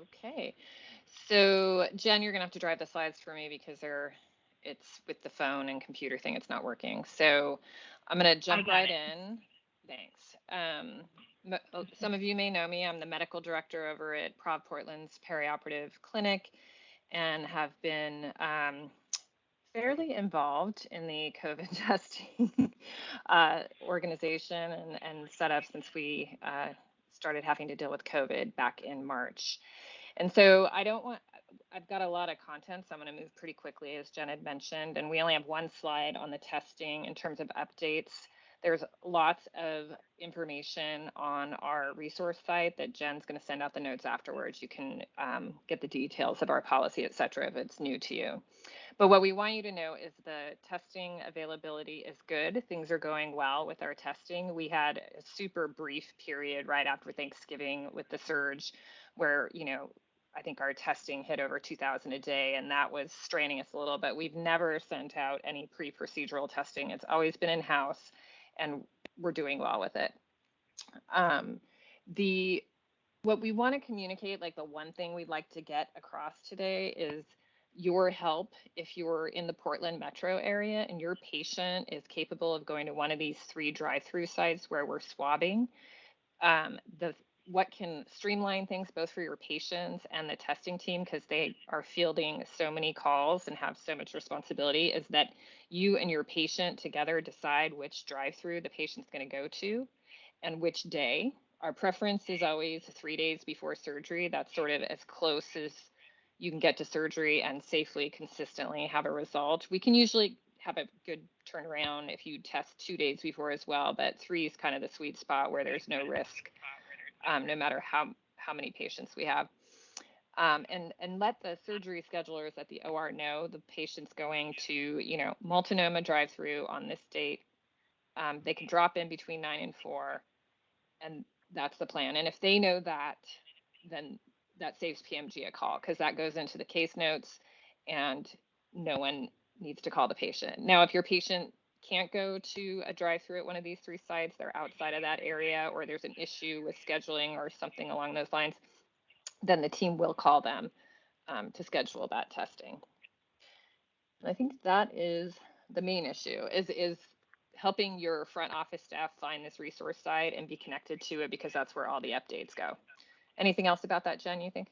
Okay. So Jen, you're gonna have to drive the slides for me because it's with the phone and computer thing, it's not working. So I'm gonna I jump got right it. in. Thanks. Some of you may know me. I'm the medical director over at Prov Portland's perioperative clinic and have been fairly involved in the COVID testing organization and setup since we started having to deal with COVID back in March. And so I've got a lot of content, so I'm going to move pretty quickly, as Jen had mentioned. And we only have one slide on the testing in terms of updates. There's lots of information on our resource site that Jen's going to send out the notes afterwards. You can get the details of our policy, et cetera, if it's new to you. But what we want you to know is the testing availability is good. Things are going well with our testing. We had a super brief period right after Thanksgiving with the surge where, I think our testing hit over 2,000 a day, and that was straining us a little bit. We've never sent out any pre-procedural testing. It's always been in-house, and we're doing well with it. The What we want to communicate, like the one thing we'd like to get across today is your help if you're in the Portland metro area and your patient is capable of going to one of these 3 drive-through sites where we're swabbing. The What can streamline things both for your patients and the testing team, because they are fielding so many calls and have so much responsibility, is that you and your patient together decide which drive-through the patient's going to go to and which day. Our preference is always 3 days before surgery. That's sort of as close as you can get to surgery and safely, consistently have a result. We can usually have a good turnaround if you test 2 days before as well, but 3 is kind of the sweet spot where there's no risk, no matter how many patients we have. And let the surgery schedulers at the OR know the patient's going to, Multnomah drive-through on this date. They can drop in between 9 and 4, and that's the plan. And if they know that, then that saves PMG a call, because that goes into the case notes and no one needs to call the patient. Now, if your patient can't go to a drive-through at one of these 3 sites, they're outside of that area, or there's an issue with scheduling or something along those lines, then the team will call them to schedule that testing. And I think that is the main issue, is helping your front office staff find this resource site and be connected to it, because that's where all the updates go. Anything else about that, Jen, you think?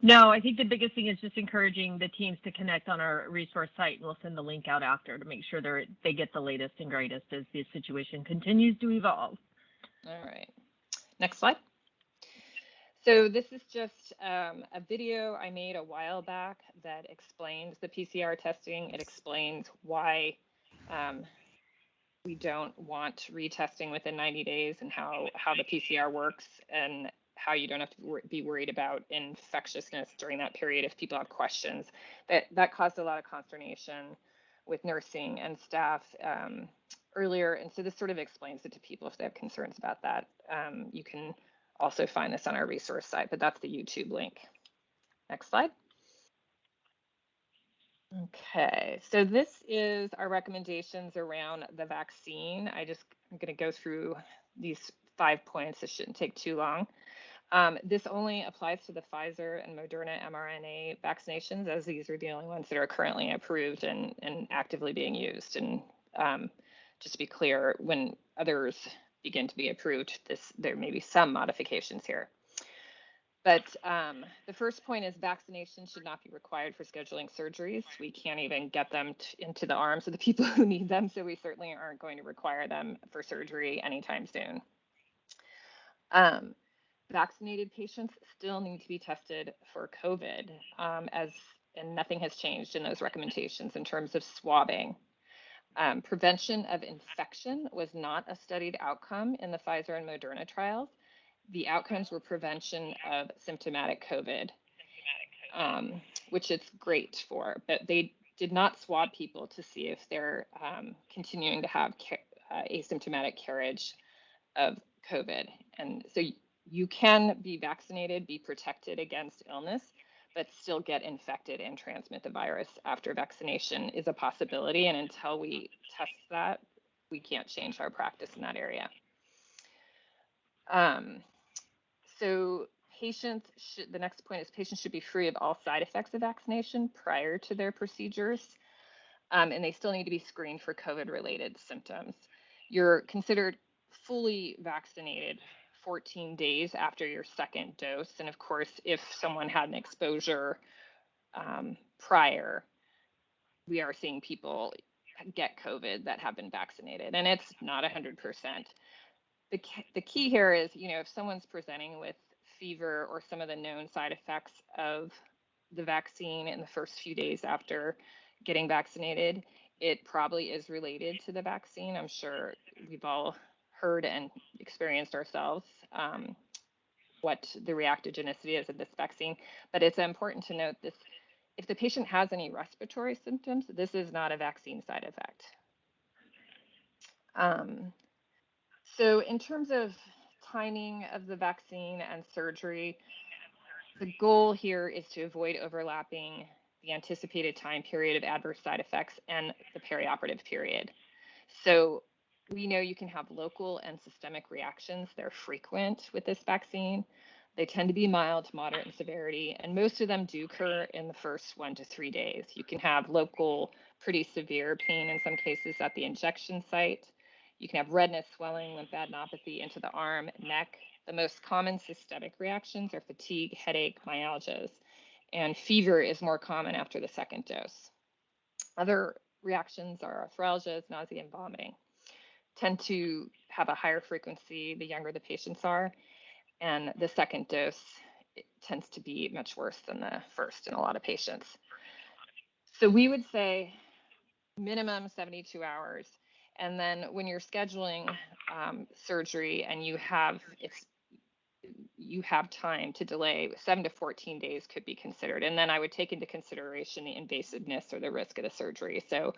No, I think the biggest thing is just encouraging the teams to connect on our resource site, and we'll send the link out after to make sure they get the latest and greatest as the situation continues to evolve. All right. Next slide. So this is just a video I made a while back that explains the PCR testing. It explains why we don't want retesting within 90 days, and how the PCR works, and how you don't have to be worried about infectiousness during that period if people have questions. That caused a lot of consternation with nursing and staff earlier, and so this sort of explains it to people if they have concerns about that. You can also find this on our resource site, but that's the YouTube link. Next slide. Okay, so this is our recommendations around the vaccine. I'm going to go through these 5 points. This shouldn't take too long. This only applies to the Pfizer and Moderna mRNA vaccinations, as these are the only ones that are currently approved and actively being used. And just to be clear, when others begin to be approved, there may be some modifications here. But the first point is vaccination should not be required for scheduling surgeries. We can't even get them into the arms of the people who need them, so we certainly aren't going to require them for surgery anytime soon. Vaccinated patients still need to be tested for COVID, and nothing has changed in those recommendations in terms of swabbing. Prevention of infection was not a studied outcome in the Pfizer and Moderna trials. The outcomes were prevention of symptomatic COVID, which it's great for, but they did not swab people to see if they're continuing to have asymptomatic carriage of COVID. And so you can be vaccinated, be protected against illness, but still get infected and transmit the virus after vaccination is a possibility. And until we test that, we can't change our practice in that area. So patients should, the next point is patients should be free of all side effects of vaccination prior to their procedures, and they still need to be screened for COVID-related symptoms. You're considered fully vaccinated 14 days after your second dose, and of course, if someone had an exposure prior, we are seeing people get COVID that have been vaccinated, and it's not 100%. The key here is, if someone's presenting with fever or some of the known side effects of the vaccine in the first few days after getting vaccinated, it probably is related to the vaccine. I'm sure we've all heard and experienced ourselves what the reactogenicity is of this vaccine, but it's important to note this. If the patient has any respiratory symptoms, this is not a vaccine side effect. So in terms of timing of the vaccine and surgery, the goal here is to avoid overlapping the anticipated time period of adverse side effects and the perioperative period. So we know you can have local and systemic reactions. They're frequent with this vaccine. They tend to be mild to moderate in severity, and most of them do occur in the first 1 to 3 days. You can have local, pretty severe pain in some cases at the injection site. You can have redness, swelling, lymphadenopathy into the arm, neck. The most common systemic reactions are fatigue, headache, myalgias, and fever is more common after the second dose. Other reactions are arthralgias, nausea, and vomiting. Tend to have a higher frequency the younger the patients are, and the second dose tends to be much worse than the first in a lot of patients. So we would say minimum 72 hours. And then when you're scheduling surgery and you have time to delay, 7 to 14 days could be considered. And then I would take into consideration the invasiveness or the risk of the surgery. So,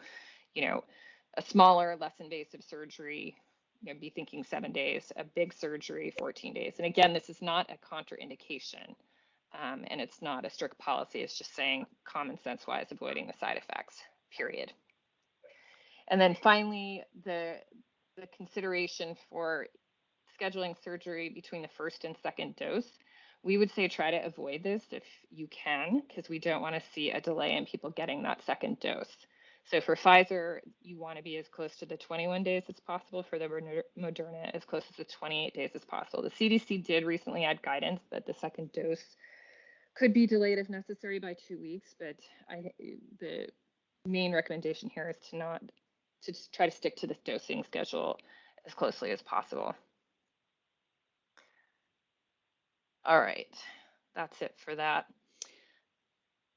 a smaller, less invasive surgery, be thinking 7 days, a big surgery, 14 days. And again, this is not a contraindication, and it's not a strict policy. It's just saying common sense wise, avoiding the side effects, period. And then finally, the consideration for scheduling surgery between the first and second dose, we would say try to avoid this if you can, because we don't want to see a delay in people getting that second dose. So for Pfizer, you want to be as close to the 21 days as possible. For the Moderna, as close to the 28 days as possible. The CDC did recently add guidance that the second dose could be delayed if necessary by 2 weeks, but the main recommendation here is to try to stick to this dosing schedule as closely as possible. All right, that's it for that.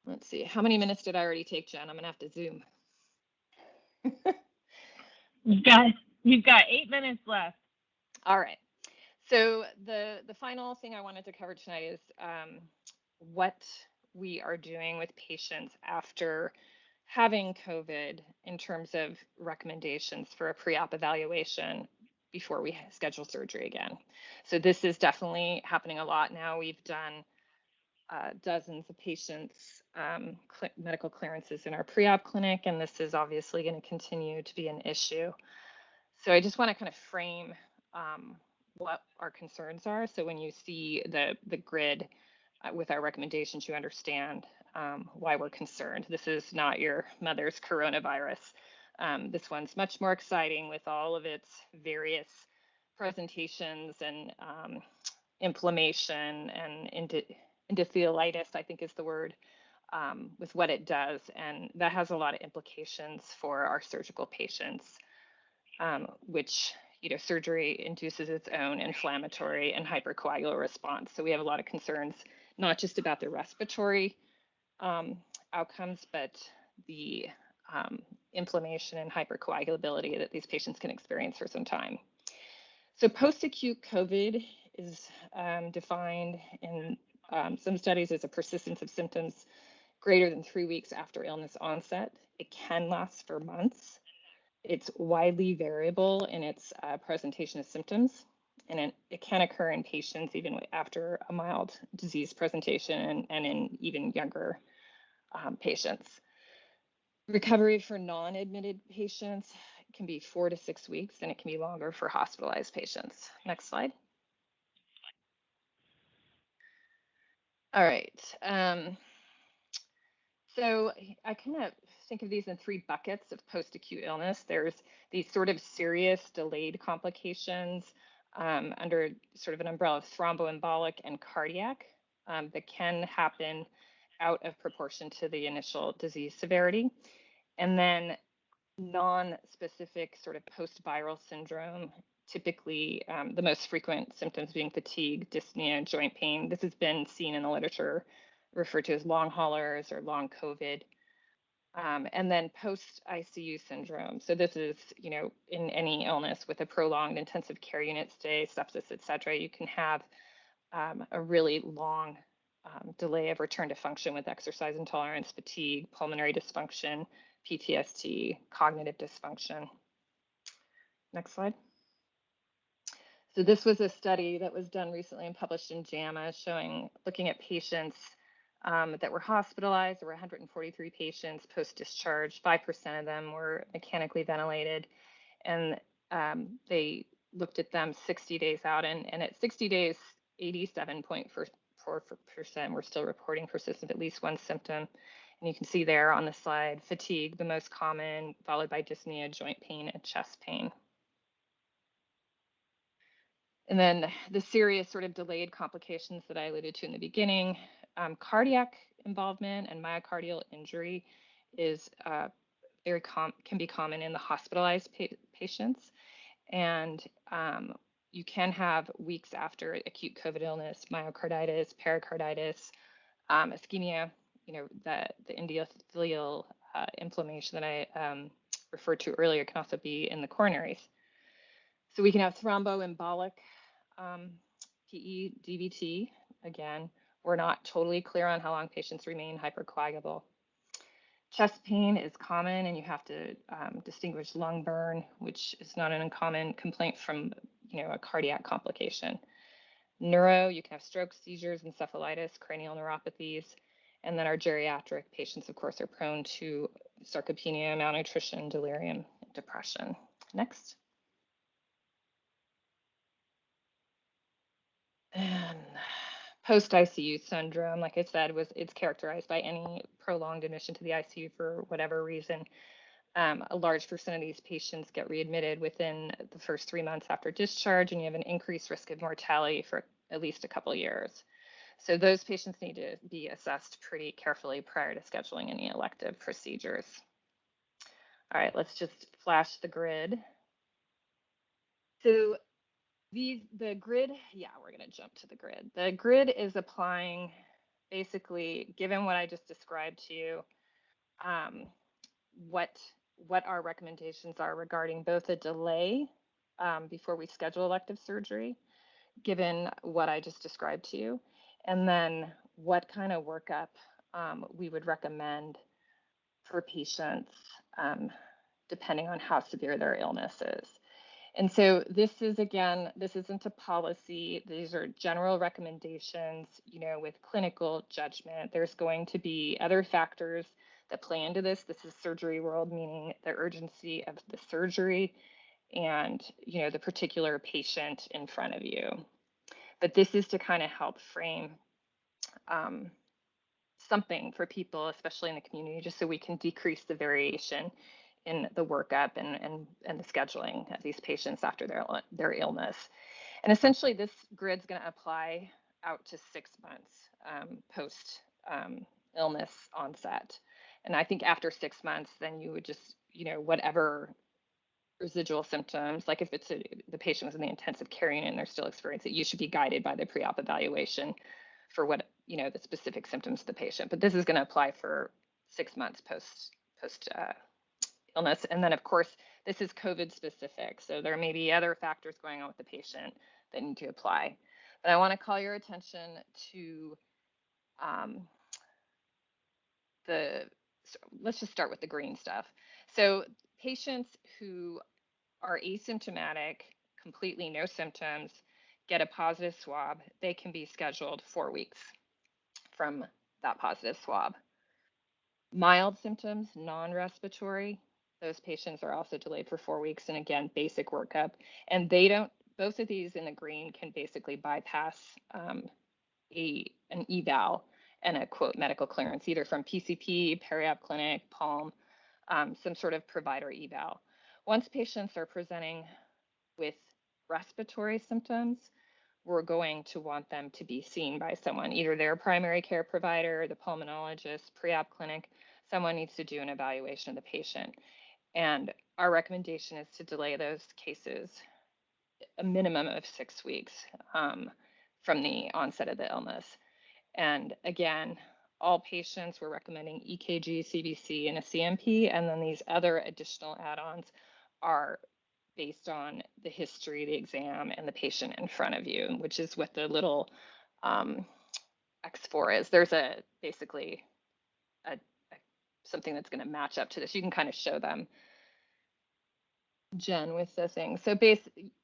Let's see, how many minutes did I already take, Jen? I'm gonna have to zoom. You've got 8 minutes left. All right. So the final thing I wanted to cover tonight is what we are doing with patients after having COVID in terms of recommendations for a pre-op evaluation before we schedule surgery again. So this is definitely happening a lot now. We've done dozens of patients' medical clearances in our pre-op clinic, and this is obviously going to continue to be an issue. So I just want to kind of frame what our concerns are. So when you see the grid with our recommendations, you understand why we're concerned. This is not your mother's coronavirus. This one's much more exciting with all of its various presentations and inflammation and endothelitis, I think is the word, with what it does. And that has a lot of implications for our surgical patients, which, surgery induces its own inflammatory and hypercoagular response. So we have a lot of concerns, not just about the respiratory outcomes, but the inflammation and hypercoagulability that these patients can experience for some time. So post-acute COVID is defined in some studies as a persistence of symptoms greater than 3 weeks after illness onset. It can last for months. It's widely variable in its presentation of symptoms, and it can occur in patients even after a mild disease presentation and in even younger patients. Recovery for non-admitted patients can be 4 to 6 weeks, and it can be longer for hospitalized patients. Next slide. All right. So I kind of think of these in three buckets of post-acute illness. There's these sort of serious delayed complications under sort of an umbrella of thromboembolic and cardiac that can happen out of proportion to the initial disease severity. And then non-specific sort of post-viral syndrome, typically the most frequent symptoms being fatigue, dyspnea, joint pain. This has been seen in the literature, referred to as long haulers or long COVID. And then post-ICU syndrome. So this is, in any illness with a prolonged intensive care unit stay, sepsis, et cetera, you can have a really long delay of return to function with exercise intolerance, fatigue, pulmonary dysfunction, PTSD, cognitive dysfunction. Next slide. So this was a study that was done recently and published in JAMA looking at patients that were hospitalized. There were 143 patients post-discharge. 5% of them were mechanically ventilated. And they looked at them 60 days out. And at 60 days, 87.4% were still reporting persistent at least one symptom. And you can see there on the slide, fatigue, the most common, followed by dyspnea, joint pain, and chest pain. And then the serious sort of delayed complications that I alluded to in the beginning, cardiac involvement and myocardial injury is can be common in the hospitalized patients. And you can have weeks after acute COVID illness, myocarditis, pericarditis, ischemia, the endothelial inflammation that I referred to earlier can also be in the coronaries. So we can have thromboembolic PE, DVT. Again, we're not totally clear on how long patients remain hypercoagulable. Chest pain is common, and you have to distinguish lung burn, which is not an uncommon complaint from a cardiac complication. Neuro, you can have strokes, seizures, encephalitis, cranial neuropathies. And then our geriatric patients, of course, are prone to sarcopenia, malnutrition, delirium, depression. Next. And post-ICU syndrome, like I said, it's characterized by any prolonged admission to the ICU for whatever reason. A large percent of these patients get readmitted within the first 3 months after discharge, and you have an increased risk of mortality for at least a couple of years. So those patients need to be assessed pretty carefully prior to scheduling any elective procedures. All right, let's just flash the grid. So the grid, yeah, we're going to jump to the grid. The grid is applying, basically, given what I just described to you, what our recommendations are regarding both a delay before we schedule elective surgery, given what I just described to you, and then what kind of workup we would recommend for patients depending on how severe their illness is. And so this isn't a policy. These are general recommendations, with clinical judgment. There's going to be other factors that play into this. This is surgery world, meaning the urgency of the surgery and, the particular patient in front of you. But this is to kind of help frame something for people, especially in the community, just so we can decrease the variation in the workup and the scheduling of these patients after their illness. And essentially, this grid's going to apply out to 6 months post illness onset. And I think after 6 months, then you would just, whatever residual symptoms, like if the patient was in the intensive care unit and they're still experiencing it, you should be guided by the pre-op evaluation for what, the specific symptoms of the patient. But this is going to apply for 6 months post illness. And then, of course, this is COVID specific. So there may be other factors going on with the patient that need to apply. But I want to call your attention to let's just start with the green stuff. So patients who are asymptomatic, completely no symptoms, get a positive swab, they can be scheduled 4 weeks from that positive swab. Mild symptoms, non-respiratory, those patients are also delayed for 4 weeks. And again, basic workup. And both of these in the green can basically bypass an eval and a quote medical clearance, either from PCP, peri-op clinic, Palm, some sort of provider eval. Once patients are presenting with respiratory symptoms, we're going to want them to be seen by someone, either their primary care provider, the pulmonologist, pre-op clinic. Someone needs to do an evaluation of the patient. And our recommendation is to delay those cases a minimum of 6 weeks from the onset of the illness. And again, all patients, we're recommending EKG, CBC, and a CMP. And then these other additional add-ons are based on the history, the exam, and the patient in front of you, which is what the little X4 is. There's basically something that's going to match up to this. You can kind of show them, Jen, with the thing. So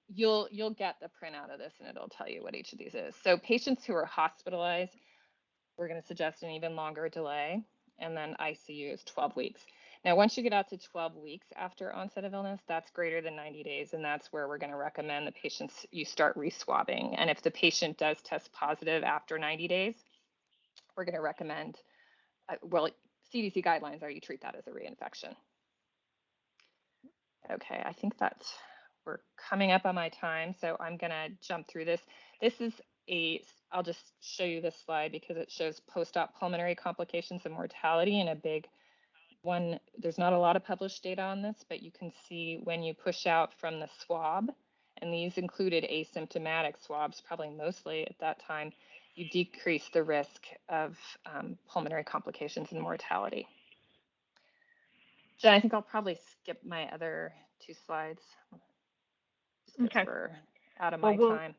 you'll get the printout of this and it'll tell you what each of these is. So patients who are hospitalized, we're going to suggest an even longer delay, and then ICU is 12 weeks. Now, once you get out to 12 weeks after onset of illness, that's greater than 90 days, and that's where we're going to recommend the patients you start reswabbing. And if the patient does test positive after 90 days, we're going to recommend, well, CDC guidelines are you treat that as a reinfection. Okay, I think we're coming up on my time, so I'm going to jump through this. This is I'll just show you this slide because it shows post-op pulmonary complications and mortality in a big one. There's not a lot of published data on this, but you can see when you push out from the swab, and these included asymptomatic swabs, probably mostly at that time, you decrease the risk of pulmonary complications and mortality. Jen, I think I'll probably skip my other 2 slides just because we're out of my time.